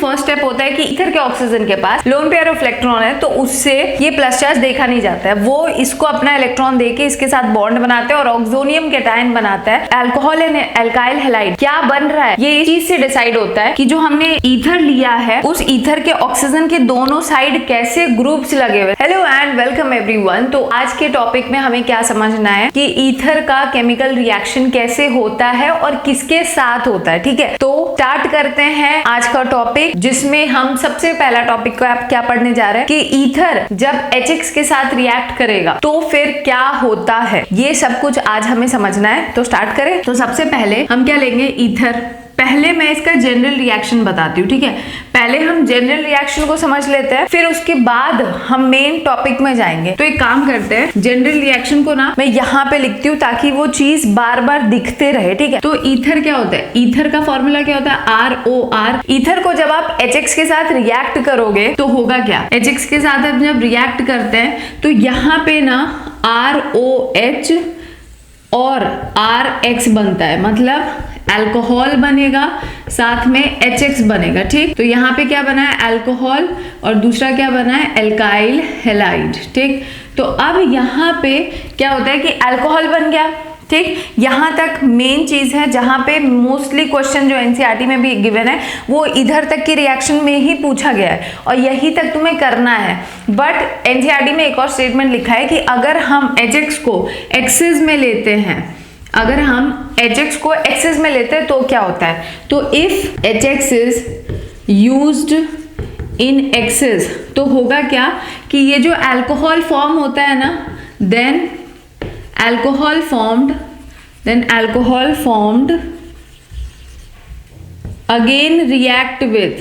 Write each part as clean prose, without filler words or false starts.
First step होता है कि ईथर के ऑक्सीजन के पास लोन पेयर ऑफ इलेक्ट्रॉन है, तो उससे ये प्लस चार्ज देखा नहीं जाता है, वो इसको अपना इलेक्ट्रॉन देके इसके साथ बॉन्ड बनाते हैं और ऑक्सोनियम कैटायन बनाता है। अल्कोहल एंड एल्काइल हैलाइड क्या बन रहा है ये इस चीज से डिसाइड होता है कि जो हमने ईथर लिया है उस ईथर के ऑक्सीजन के दोनों साइड कैसे ग्रुप्स लगे हुए। Hello and welcome everyone. तो आज के टॉपिक में हमें क्या समझना है कि ईथर का केमिकल रिएक्शन कैसे होता है और किसके साथ होता है। ठीक है, तो स्टार्ट करते हैं आज का टॉपिक, जिसमें हम सबसे पहला टॉपिक को आप क्या पढ़ने जा रहे हैं कि ईथर जब HX के साथ रिएक्ट करेगा तो फिर क्या होता है, ये सब कुछ आज हमें समझना है। तो स्टार्ट करें। तो सबसे पहले हम क्या लेंगे, ईथर। पहले मैं इसका जनरल रिएक्शन बताती हूँ। ठीक है, पहले हम जनरल रिएक्शन को समझ लेते हैं, फिर उसके बाद हम मेन टॉपिक में जाएंगे। तो एक काम करते हैं, जनरल रिएक्शन को ना मैं यहाँ पे लिखती हूँ ताकि वो चीज बार बार दिखते रहे। ठीक है, तो ईथर क्या होता है, ईथर का फॉर्मूला क्या होता है, ROR। ईथर को जब आप HX के साथ रिएक्ट करोगे तो होगा क्या, HX के साथ आप जब रिएक्ट करते हैं तो यहाँ पे ना ROH और RX बनता है, मतलब अल्कोहल बनेगा साथ में HX बनेगा। ठीक, तो यहाँ पे क्या बना है, अल्कोहल, और दूसरा क्या बना है, एल्काइल हैलाइड। ठीक, तो अब यहाँ पे क्या होता है कि अल्कोहल बन गया। ठीक, यहाँ तक मेन चीज है जहाँ पे मोस्टली क्वेश्चन जो NCERT में भी गिवन है वो इधर तक की रिएक्शन में ही पूछा गया है और यही तक तुम्हें करना है। बट NCERT में एक और स्टेटमेंट लिखा है कि अगर हम HX को एक्सिस में लेते हैं, अगर हम HX को एक्सिस में लेते हैं तो क्या होता है, तो if HX is used in axis तो होगा क्या कि ये जो अल्कोहल फॉर्म होता है ना, then alcohol formed again react with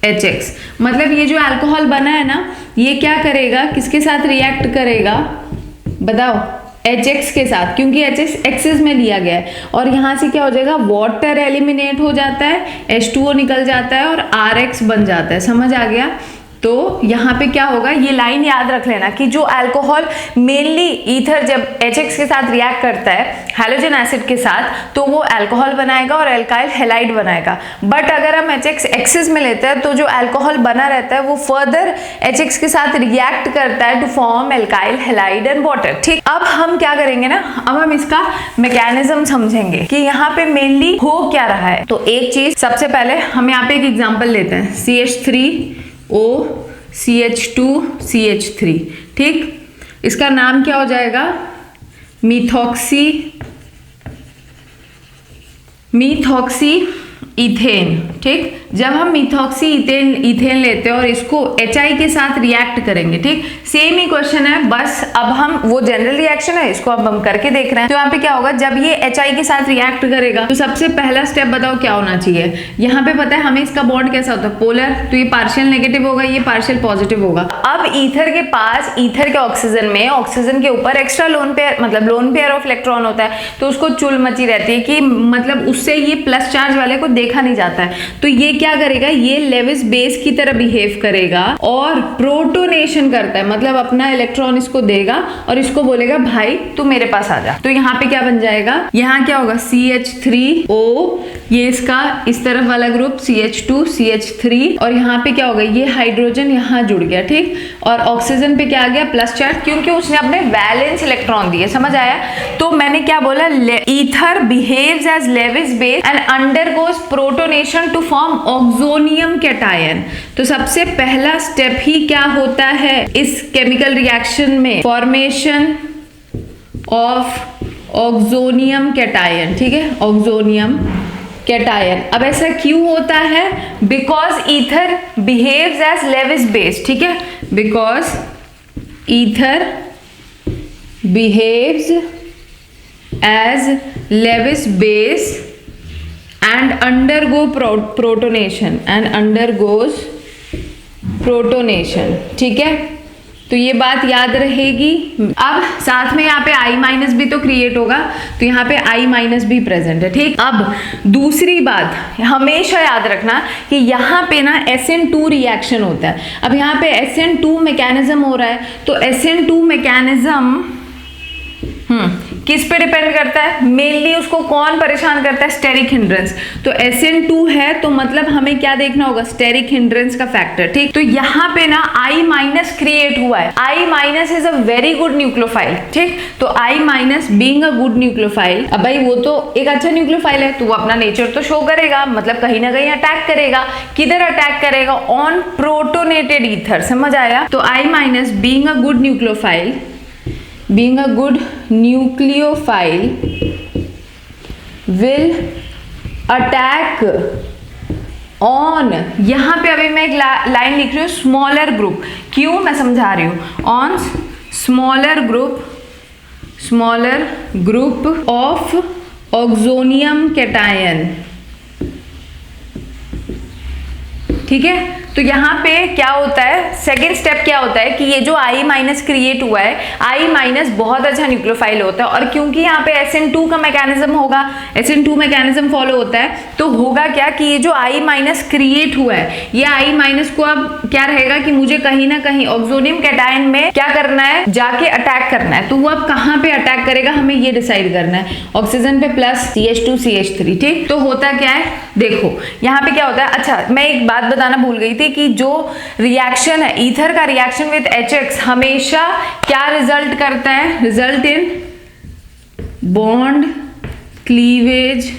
HX। मतलब ये जो अल्कोहल बना है ना ये क्या करेगा, किसके साथ रिएक्ट करेगा बताओ, HX के साथ, क्योंकि HX एक्सिस में लिया गया है। और यहाँ से क्या हो जाएगा, वाटर एलिमिनेट हो जाता है, H2O निकल जाता है और RX बन जाता है। समझ आ गया। तो यहाँ पे क्या होगा, ये लाइन याद रख लेना कि जो अल्कोहल मेनली ईथर जब HX के साथ रिएक्ट करता है हैलोजन एसिड के साथ तो वो अल्कोहल बनाएगा और एल्काइल हैलाइड बनाएगा। बट अगर हम HX एक्सिस में लेते हैं तो जो अल्कोहल बना रहता है वो फर्दर HX के साथ रिएक्ट करता है to form alkyl halide and water. ठीक, अब हम क्या करेंगे ना, अब हम इसका मैकेनिज्म समझेंगे कि यहाँ पे मेनली हो क्या रहा है। तो एक चीज सबसे पहले हम यहाँ पे एक एग्जाम्पल लेते हैं, CH3O CH2 CH3। ठीक, इसका नाम क्या हो जाएगा, मीथॉक्सी इथेन। ठीक, जब हम मीथॉक्सी इथेन लेते हैं और इसको HI के साथ रिएक्ट करेंगे, ठीक, सेम ही क्वेश्चन है, बस अब हम वो जनरल रिएक्शन है इसको अब हम करके देख रहे हैं। तो यहाँ पे क्या होगा, जब ये HI के साथ रिएक्ट करेगा तो सबसे पहला स्टेप बताओ क्या होना चाहिए। यहाँ पे पता है हमें इसका बॉन्ड कैसा होता है, पोलर, तो ये पार्शियल नेगेटिव होगा, ये पार्शियल पॉजिटिव होगा। अब ईथर के पास, ईथर के ऑक्सीजन में, ऑक्सीजन के ऊपर एक्स्ट्रा लोन पेयर, मतलब लोन पेयर ऑफ इलेक्ट्रॉन होता है, तो उसको चुल मची रहती है कि मतलब उससे ये प्लस चार्ज वाले को देखा नहीं जाता है। तो ये क्या करेगा, ये लेविस बेस की तरह बिहेव करेगा और प्रोटोनेशन करता है, मतलब अपना इलेक्ट्रॉन इसको देगा और इसको बोलेगा भाई तू मेरे पास आ जा। तो यहाँ पे क्या बन जाएगा, यहाँ क्या होगा, CH3O, ये इसका इस तरफ वाला ग्रुप CH2 CH3, और यहाँ पे क्या होगा, ये हाइड्रोजन यहाँ जुड़ गया। ठीक, और ऑक्सीजन पे क्या आ गया, प्लस चार्ज, क्योंकि उसने अपने वैलेंस इलेक्ट्रॉन दिए। समझ आया। तो मैंने क्या बोला, ether behaves as Lewis base and undergoes protonation to form oxonium cation. तो सबसे पहला स्टेप ही क्या होता है इस केमिकल रिएक्शन में, फॉर्मेशन ऑफ ऑक्सोनियम कैटायन। ठीक है, ऑक्सोनियम कैटायन। अब ऐसा क्यों होता है, because ether behaves as Lewis base. ठीक है, because ether behaves as Lewis base and undergoes protonation। ठीक है, तो ये बात याद रहेगी। अब साथ में यहाँ पे I- भी तो क्रिएट होगा, तो यहाँ पे I- भी प्रेजेंट है। ठीक, अब दूसरी बात हमेशा याद रखना कि यहाँ पे ना SN2 रिएक्शन होता है। अब यहाँ पे SN2 मैकेनिज्म हो रहा है, तो SN2 मैकेनिज्म किस पे डिपेंड करता है? मेनली उसको कौन परेशान करता है? Steric hindrance. तो SN2 है तो मतलब हमें क्या देखना होगा? स्टेरिक हिंड्रेंस का फैक्टर। ठीक, तो यहाँ पे ना I- क्रिएट हुआ है। I- is a very good nucleophile. ठीक, तो I- being a good nucleophile, अब भाई वो तो एक अच्छा न्यूक्लियोफाइल है तो वो अपना नेचर तो शो करेगा, मतलब कहीं ना कहीं अटैक करेगा। किधर अटैक करेगा? On protonated ether. समझ आया? तो I- being a good nucleophile, being a good nucleophile will attack on, यहां पे अभी मैं एक लाइन लिख रही हूँ स्मॉलर ग्रुप। क्यों? मैं समझा रही हूं। On smaller group of oxonium cation. ठीक है, तो यहाँ पे क्या होता है? सेकेंड स्टेप क्या होता है कि ये जो I- क्रिएट हुआ है, I- बहुत अच्छा न्यूक्लियोफाइल होता है, और क्योंकि यहाँ पे SN2 का मैकेनिज्म होगा, SN2 मैकेनिज्म फॉलो होता है, तो होगा क्या कि ये जो I- क्रिएट हुआ है, ये I- को अब क्या रहेगा कि मुझे कहीं ना कहीं ऑक्सोनियम कैटायन में क्या करना है? जाके अटैक करना है। तो वो अब कहाँ पे अटैक करेगा हमें ये डिसाइड करना है। ऑक्सीजन पे प्लस CH2 CH3। ठीक, तो होता क्या है? देखो यहाँ पे क्या होता है। अच्छा, मैं एक बात बताना भूल गई थी कि जो रिएक्शन है, ईथर का रिएक्शन विद HX हमेशा क्या रिजल्ट करता है? Result in bond cleavage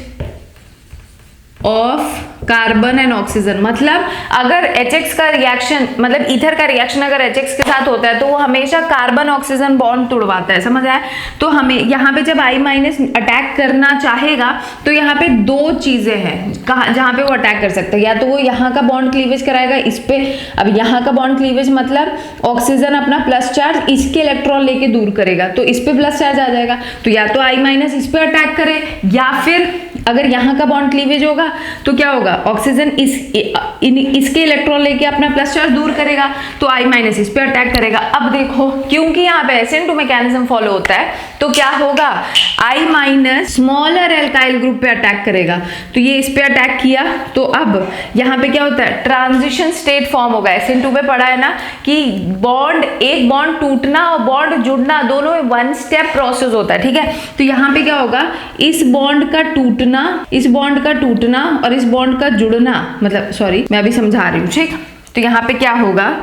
of carbon and oxygen. मतलब अगर HX का रिएक्शन, मतलब ईथर का रिएक्शन अगर HX के साथ होता है तो वो हमेशा कार्बन ऑक्सीजन बॉन्ड तोड़वाता है। समझ आया? तो हमें यहाँ पे जब I- अटैक करना चाहेगा तो यहाँ पे दो चीजें हैं कहाँ जहाँ पे वो अटैक कर सकता है। या तो वो यहाँ का बॉन्ड क्लीवेज कराएगा इस पे। अब यहाँ का बॉन्ड क्लीवेज मतलब ऑक्सीजन अपना प्लस चार्ज इसके इलेक्ट्रॉन लेके दूर करेगा, तो इस पे प्लस चार्ज आ जाएगा। तो या तो I- इस पे अटैक करे, या फिर अगर यहाँ का बॉन्ड क्लीवेज होगा तो क्या होगा? ऑक्सीजन इसके इलेक्ट्रॉन लेके अपना प्लस चार्ज दूर करेगा, तो I- इस पे अटैक करेगा। अब देखो क्योंकि यहाँ पे SN2 मैकेनिज्म फॉलो होता है तो क्या होगा? I- स्मॉलर एल्काइल ग्रुप पे अटैक करेगा, तो ये इस पे अटैक किया, तो अब यहाँ पे क्या होता है? ट्रांजिशन स्टेट फॉर्म होगा। SN2 पे पढ़ा है ना कि बॉन्ड, एक बॉन्ड टूटना और बॉन्ड जुड़ना दोनों में 1 स्टेप प्रोसेस होता है। ठीक है, तो यहाँ पे क्या होगा? इस बॉन्ड का टूटना, इस बॉन्ड का टूटना और इस बॉन्ड का जुड़ना, मतलब सॉरी मैं अभी समझा रही हूँ। ठीक, तो यहाँ पे क्या होगा?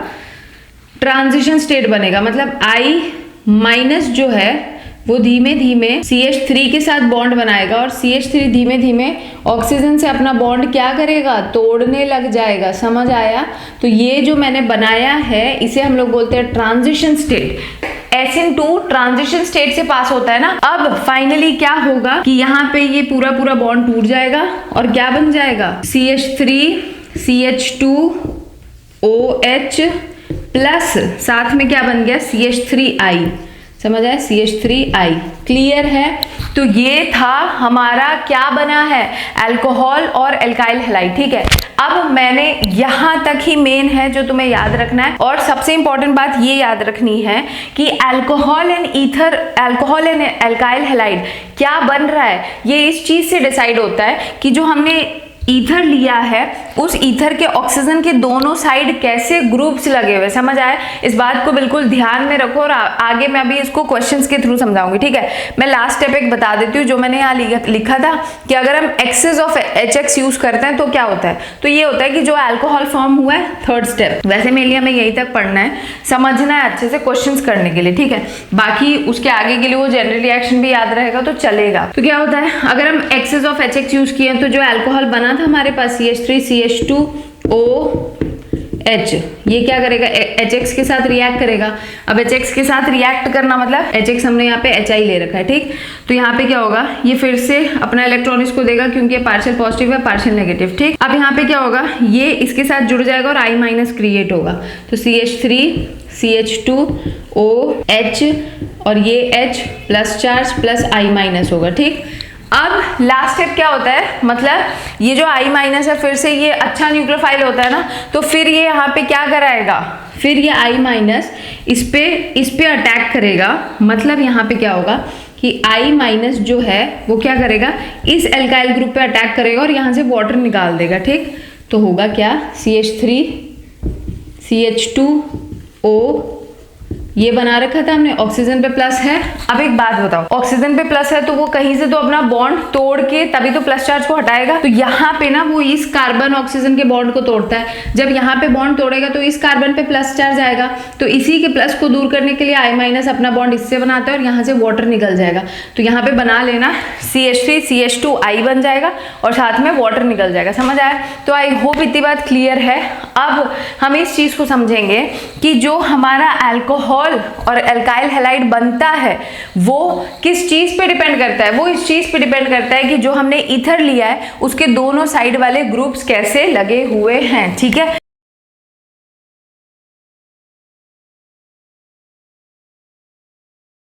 ट्रांजिशन स्टेट बनेगा, मतलब I- जो है वो धीमे धीमे CH3 के साथ बॉन्ड बनाएगा और CH3 धीमे धीमे ऑक्सीजन से अपना बॉन्ड क्या करेगा? तोड़ने लग जाएगा। समझ आया? तो ये जो मैंने बनाया है इसे हम लोग बोलते हैं transition state. SN2 transition state से पास होता है ना। अब फाइनली क्या होगा कि यहाँ पे ये पूरा बॉन्ड टूट जाएगा और क्या बन जाएगा? CH3 CH2 OH प्लस साथ में क्या बन गया? CH3I। समझ आया? CH3I। क्लियर है? तो ये था हमारा क्या बना है? अल्कोहल और एल्काइल हैलाइड। ठीक है, अब मैंने यहां तक ही मेन है जो तुम्हें याद रखना है, और सबसे इंपॉर्टेंट बात ये याद रखनी है कि alcohol and ether, alcohol and alkyl halide क्या बन रहा है ये इस चीज से डिसाइड होता है कि जो हमने ईथर लिया है उस ईथर के ऑक्सीजन के दोनों साइड कैसे ग्रुप्स लगे हुए। समझ आए? इस बात को बिल्कुल ध्यान में रखो और आगे मैं अभी इसको क्वेश्चंस के थ्रू समझाऊंगी। ठीक है, मैं लास्ट स्टेप एक बता देती हूँ जो मैंने यहाँ लिखा था कि अगर हम एक्सेस ऑफ HX यूज करते हैं तो क्या होता है? तो ये होता है कि जो अल्कोहल फॉर्म हुआ है, थर्ड स्टेप। वैसे मेरे लिए हमें यहीं तक पढ़ना है, समझना है अच्छे से क्वेश्चंस करने के लिए। ठीक है, बाकी उसके आगे के लिए वो जनरल रिएक्शन भी याद रहेगा तो चलेगा। तो क्या होता है अगर हम एक्सेस ऑफ HX यूज किए तो जो अल्कोहल बना था हमारे पास CH3 CH2 OH, ये क्या करेगा? HX के साथ रिएक्ट करेगा। अब HX के साथ रिएक्ट करना मतलब HX हमने यहाँ पे HI ले रखा है। ठीक, तो यहाँ पे क्या होगा? ये फिर से अपना इलेक्ट्रॉन इसको देगा क्योंकि ये पार्शियल पॉजिटिव है पार्शियल नेगेटिव। ठीक, अब यहाँ पे क्या होगा? ये इसके साथ जुड़ जाएगा और I- क्रिएट होगा, तो CH3 CH2 OH और ये H plus charge plus I- होगा। ठीक, अब लास्ट स्टेप क्या होता है? मतलब ये जो I- है फिर से ये अच्छा न्यूक्लियोफाइल होता है ना, तो फिर ये यहाँ पे क्या कराएगा? फिर ये I- इस पे अटैक करेगा। मतलब यहाँ पे क्या होगा कि I- जो है वो क्या करेगा? इस एल्काइल ग्रुप पे अटैक करेगा और यहाँ से वाटर निकाल देगा। ठीक, तो होगा क्या? CH3 CH2 O ये बना रखा था हमने, ऑक्सीजन पे प्लस है। अब एक बात बताओ, ऑक्सीजन पे प्लस है तो वो कहीं से तो अपना बॉन्ड तोड़ के तभी तो प्लस चार्ज को हटाएगा। तो यहाँ पे ना वो इस कार्बन ऑक्सीजन के बॉन्ड को तोड़ता है। जब यहाँ पे बॉन्ड तोड़ेगा तो इस कार्बन पे प्लस चार्ज आएगा, तो इसी के प्लस को दूर करने के लिए I- अपना बॉन्ड इससे बनाता है और यहाँ से वाटर निकल जाएगा। तो यहाँ पे बना लेना CH3 CH2I बन जाएगा और साथ में वाटर निकल जाएगा। समझ आया? तो आई होप इतनी बात क्लियर है। अब हम इस चीज को समझेंगे कि जो हमारा अल्कोहल और एल्काइल हैलाइड बनता है वो किस चीज पे डिपेंड करता है। वो इस चीज पे डिपेंड करता है कि जो हमने ईथर लिया है उसके दोनों साइड वाले ग्रुप्स कैसे लगे हुए हैं। ठीक है।